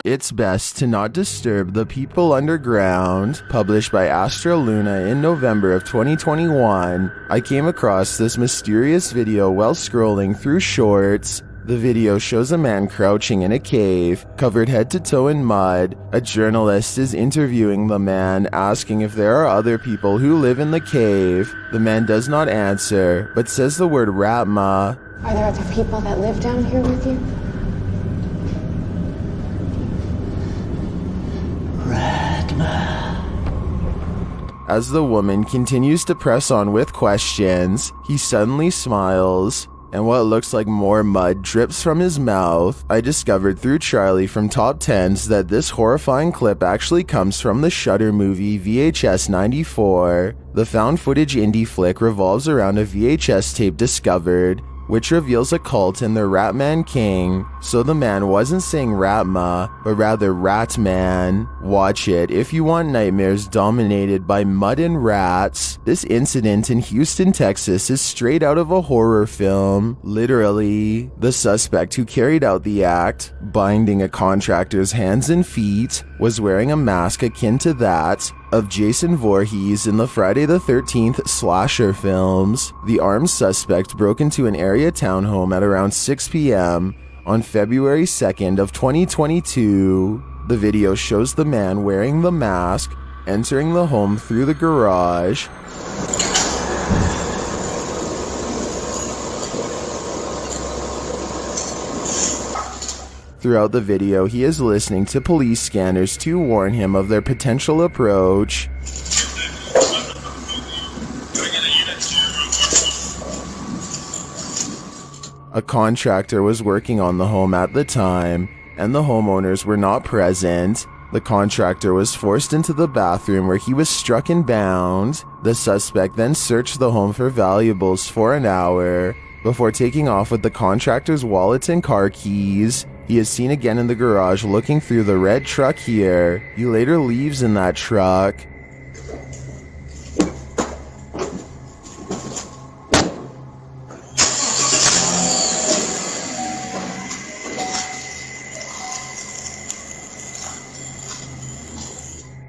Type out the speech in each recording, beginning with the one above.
It's best to not disturb the people underground, published by Astra Luna in November of 2021. I came across this mysterious video while scrolling through shorts. The video shows a man crouching in a cave, covered head to toe in mud. A journalist is interviewing the man, asking if there are other people who live in the cave. The man does not answer, but says the word Ratma. Are there other people that live down here with you? As the woman continues to press on with questions, he suddenly smiles, and what looks like more mud drips from his mouth. I discovered through Charlie from Top 10s that this horrifying clip actually comes from the Shudder movie VHS 94. The found footage indie flick revolves around a VHS tape discovered, which reveals a cult and the Ratman King. So the man wasn't saying Ratma, but rather Ratman. Watch it if you want nightmares dominated by mud and rats. This incident in Houston, Texas is straight out of a horror film. Literally, the suspect who carried out the act, binding a contractor's hands and feet, was wearing a mask akin to that of Jason Voorhees in the Friday the 13th slasher films. The armed suspect broke into an area townhome at around 6 p.m. on February 2nd of 2022. The video shows the man wearing the mask entering the home through the garage. Throughout the video, he is listening to police scanners to warn him of their potential approach. A contractor was working on the home at the time, and the homeowners were not present. The contractor was forced into the bathroom where he was struck and bound. The suspect then searched the home for valuables for an hour, before taking off with the contractor's wallet and car keys. He is seen again in the garage looking through the red truck here. He later leaves in that truck.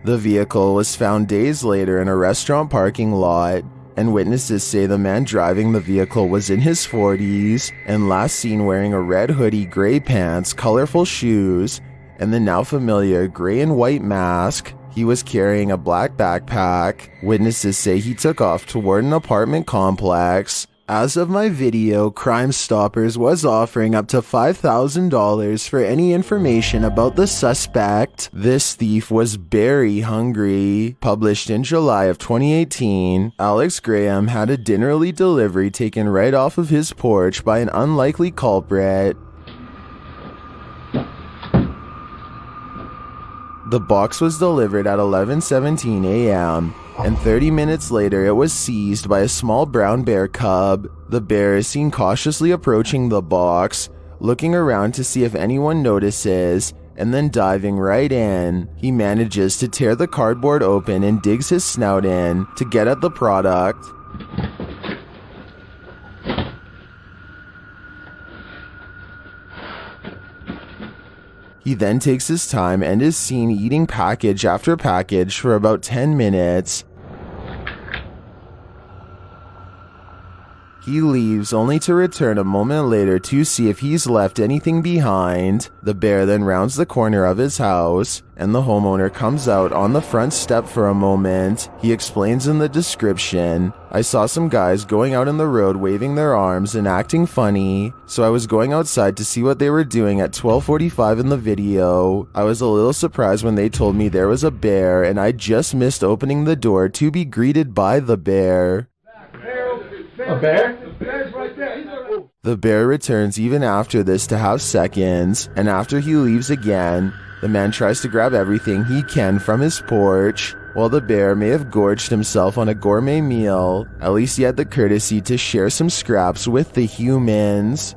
The vehicle was found days later in a restaurant parking lot, and witnesses say the man driving the vehicle was in his 40s and last seen wearing a red hoodie, gray pants, colorful shoes, and the now familiar gray and white mask. He was carrying a black backpack. Witnesses say he took off toward an apartment complex. As of my video, Crime Stoppers was offering up to $5,000 for any information about the suspect. This thief was very hungry. Published in July of 2018, Alex Graham had a dinnerly delivery taken right off of his porch by an unlikely culprit. The box was delivered at 11:17 a.m. and 30 minutes later it was seized by a small brown bear cub. The bear is seen cautiously approaching the box, looking around to see if anyone notices, and then diving right in. He manages to tear the cardboard open and digs his snout in to get at the product. He then takes his time and is seen eating package after package for about 10 minutes. He leaves only to return a moment later to see if he's left anything behind. The bear then rounds the corner of his house, and the homeowner comes out on the front step for a moment. He explains in the description, "I saw some guys going out in the road waving their arms and acting funny, so I was going outside to see what they were doing at 12:45 in the video. I was a little surprised when they told me there was a bear, and I just missed opening the door to be greeted by the bear." A bear? The bear's right there. The bear returns even after this to have seconds, and after he leaves again, the man tries to grab everything he can from his porch. While the bear may have gorged himself on a gourmet meal, at least he had the courtesy to share some scraps with the humans.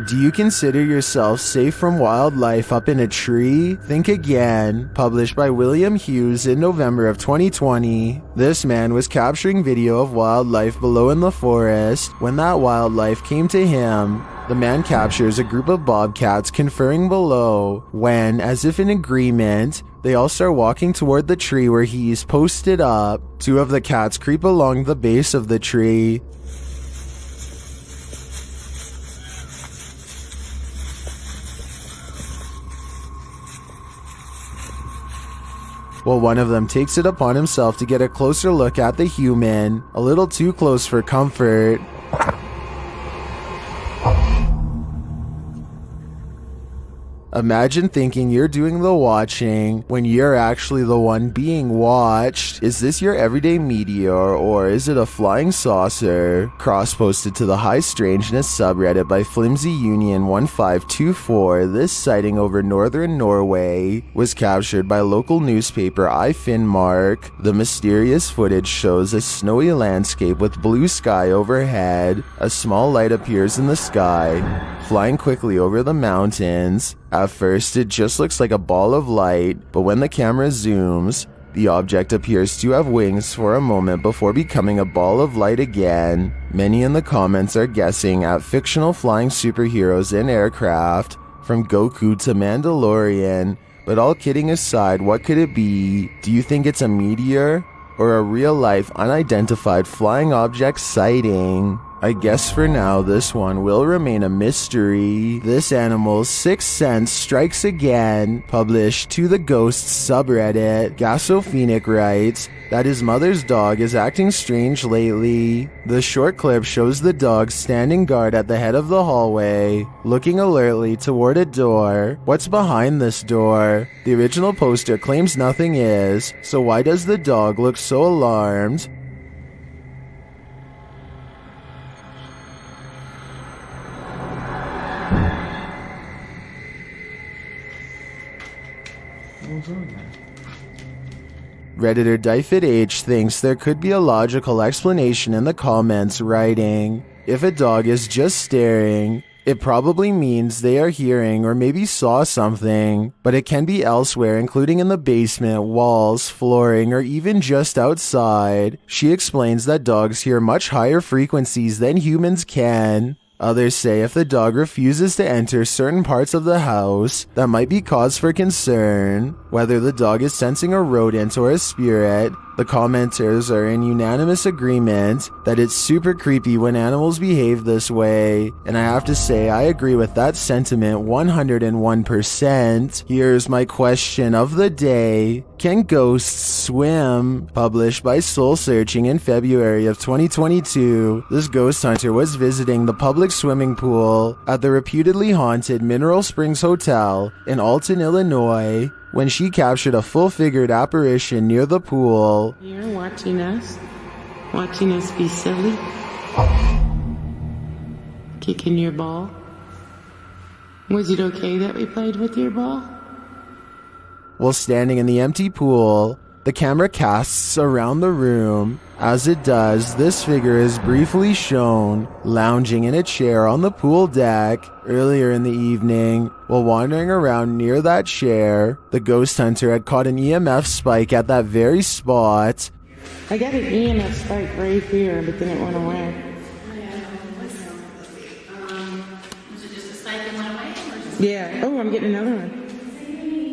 Do you consider yourself safe from wildlife up in a tree? Think again. Published by William Hughes in November of 2020. This man was capturing video of wildlife below in the forest when that wildlife came to him. The man captures a group of bobcats conferring below when, as if in agreement, they all start walking toward the tree where he's posted up. Two of the cats creep along the base of the tree. While one of them takes it upon himself to get a closer look at the human, a little too close for comfort. Imagine thinking you're doing the watching when you're actually the one being watched. Is this your everyday meteor, or is it a flying saucer? Cross-posted to the High Strangeness subreddit by Flimsy Union 1524, this sighting over northern Norway was captured by local newspaper iFinnmark. The mysterious footage shows a snowy landscape with blue sky overhead. A small light appears in the sky, flying quickly over the mountains. At first, it just looks like a ball of light, but when the camera zooms, the object appears to have wings for a moment before becoming a ball of light again. Many in the comments are guessing at fictional flying superheroes in aircraft, from Goku to Mandalorian, but all kidding aside, what could it be? Do you think it's a meteor, or a real-life unidentified flying object sighting? I guess for now, this one will remain a mystery. This animal's sixth sense strikes again. Published to the Ghosts subreddit, Gasophenic writes that his mother's dog is acting strange lately. The short clip shows the dog standing guard at the head of the hallway, looking alertly toward a door. What's behind this door? The original poster claims nothing is, so why does the dog look so alarmed? Redditor DifitH thinks there could be a logical explanation in the comments, writing, if a dog is just staring, it probably means they are hearing or maybe saw something, but it can be elsewhere, including in the basement, walls, flooring, or even just outside. She explains that dogs hear much higher frequencies than humans can. Others say if the dog refuses to enter certain parts of the house, that might be cause for concern. Whether the dog is sensing a rodent or a spirit, the commenters are in unanimous agreement that it's super creepy when animals behave this way, and I have to say I agree with that sentiment 101%. Here's my question of the day. Can ghosts swim? Published by Soul Searching in February of 2022, this ghost hunter was visiting the public swimming pool at the reputedly haunted Mineral Springs Hotel in Alton, Illinois, when she captured a full-figured apparition near the pool. You're watching us be silly, kicking your ball. Was it okay that we played with your ball? While standing in the empty pool, the camera casts around the room. As it does, this figure is briefly shown lounging in a chair on the pool deck. Earlier in the evening, while wandering around near that chair, the ghost hunter had caught an EMF spike at that very spot. I got an EMF spike right here, but then it went away. Was it just a spike and went away? Or just... Yeah. Oh, I'm getting another one.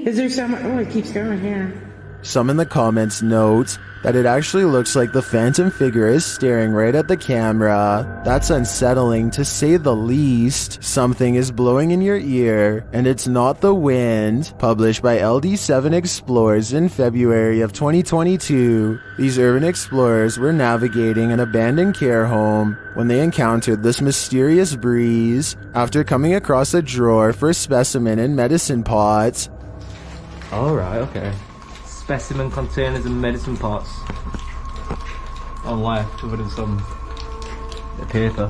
Is there someone? Oh, it keeps going here. Some in the comments note that it actually looks like the phantom figure is staring right at the camera. That's unsettling to say the least. Something is blowing in your ear, and it's not the wind. Published by LD7 Explorers in February of 2022. These urban explorers were navigating an abandoned care home when they encountered this mysterious breeze. After coming across a drawer for specimen and medicine pots. Alright, okay. Specimen containers and medicine pots on left, covered in some paper.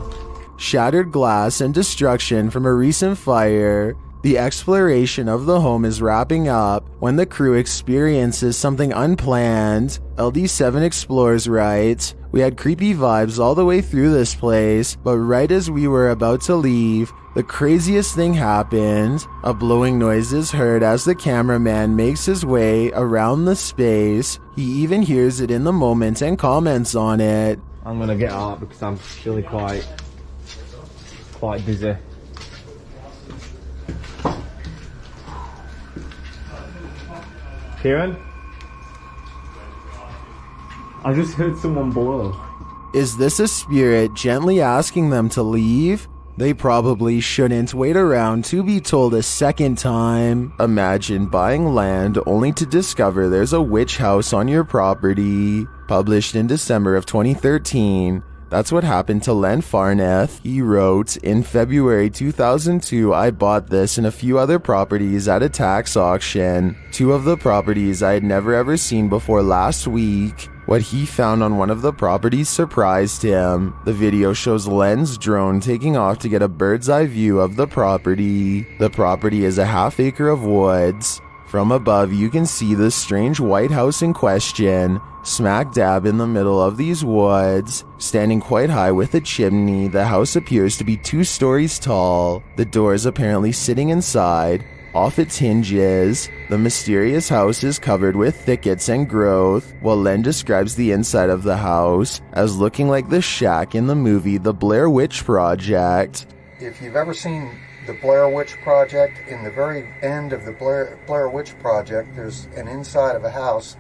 Shattered glass and destruction from a recent fire. The exploration of the home is wrapping up when the crew experiences something unplanned. LD7 Explores writes, "We had creepy vibes all the way through this place, but right as we were about to leave, the craziest thing happened. A blowing noise is heard as the cameraman makes his way around the space. He even hears it in the moment and comments on it." I'm gonna get out because I'm feeling quite dizzy. Kieran? I just heard someone blow. Is this a spirit gently asking them to leave? They probably shouldn't wait around to be told a second time. Imagine buying land only to discover there's a witch house on your property. Published in December of 2013. That's what happened to Len Farneth. He wrote, "In February 2002, I bought this and a few other properties at a tax auction. 2 of the properties I had never ever seen before last week. What he found on one of the properties surprised him. The video shows Len's drone taking off to get a bird's eye view of the property. The property is a half-acre of woods. From above, you can see the strange white house in question, smack dab in the middle of these woods. Standing quite high with a chimney, the house appears to be 2 stories tall. The door is apparently sitting inside, off its hinges. The mysterious house is covered with thickets and growth, while Len describes the inside of the house as looking like the shack in the movie The Blair Witch Project." If you've ever seen the Blair Witch Project, in the very end of the Blair Witch Project, there's an inside of a house,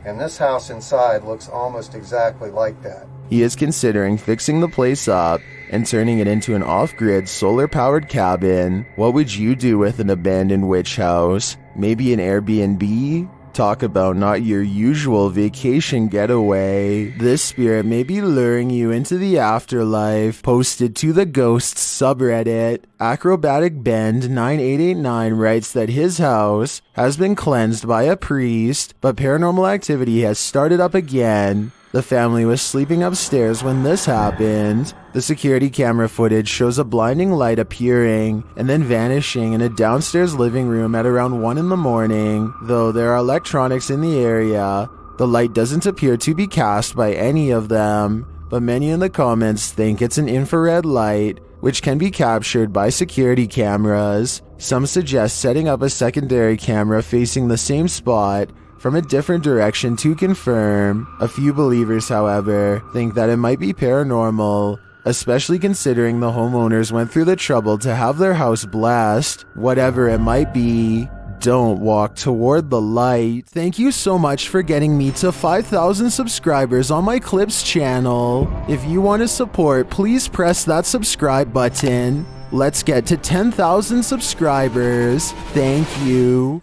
and this house inside looks almost exactly like that. He is considering fixing the place up and turning it into an off-grid solar-powered cabin. What would you do with an abandoned witch house? Maybe an Airbnb? Talk about not your usual vacation getaway. This spirit may be luring you into the afterlife. Posted to the Ghosts subreddit. Acrobatic Bend 9889 writes that his house has been cleansed by a priest, but paranormal activity has started up again. The family was sleeping upstairs when this happened. The security camera footage shows a blinding light appearing and then vanishing in a downstairs living room at around 1 in the morning. Though there are electronics in the area, the light doesn't appear to be cast by any of them, but many in the comments think it's an infrared light, which can be captured by security cameras. Some suggest setting up a secondary camera facing the same spot from a different direction to confirm. A few believers, however, think that it might be paranormal, especially considering the homeowners went through the trouble to have their house blessed. Whatever it might be, don't walk toward the light. Thank you so much for getting me to 5,000 subscribers on my Clips channel. If you want to support, please press that subscribe button. Let's get to 10,000 subscribers. Thank you.